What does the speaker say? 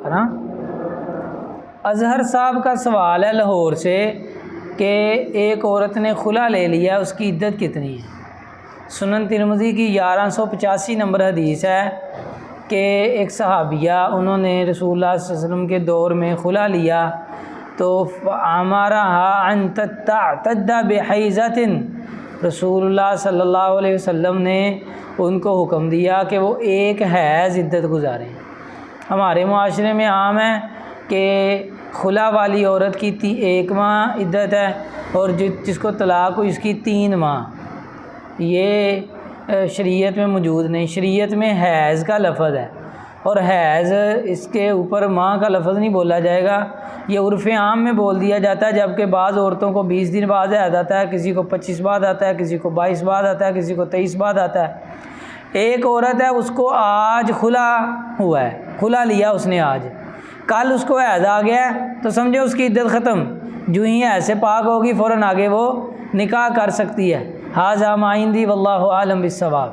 ہے نا۔ اظہر صاحب کا سوال ہے لاہور سے کہ ایک عورت نے خلا لے لیا، اس کی عدت کتنی ہے؟ سنن ترمذی کی 1185 نمبر حدیث ہے کہ ایک صحابیہ انہوں نے رسول اللہ صلی اللہ علیہ وسلم کے دور میں خلا لیا تو امرها ان تعتد بحیضۃ، رسول اللہ صلی اللہ علیہ وسلم نے ان کو حکم دیا کہ وہ ایک حیض عدت گزاریں۔ ہمارے معاشرے میں عام ہے کہ خلا والی عورت کی 1 ماہ عدت ہے اور جس کو طلاق ہوئی اس کی 3 ماہ۔ یہ شریعت میں موجود نہیں، شریعت میں حیض کا لفظ ہے اور حیض اس کے اوپر ماہ کا لفظ نہیں بولا جائے گا، یہ عرف عام میں بول دیا جاتا ہے، جبکہ بعض عورتوں کو 20 دن بعد حیض آتا ہے، کسی کو 25 بعد آتا ہے، کسی کو 22 بعد آتا ہے، کسی کو 23 بعد آتا ہے۔ ایک عورت ہے اس کو آج خلا ہوا ہے، خلا لیا اس نے آج، کل اس کو حیض آ گیا ہے تو سمجھے اس کی عدت ختم، جو ہی حیض سے پاک ہوگی فوراً آگے وہ نکاح کر سکتی ہے۔ ھذا ما عندی واللہ اعلم بالصواب۔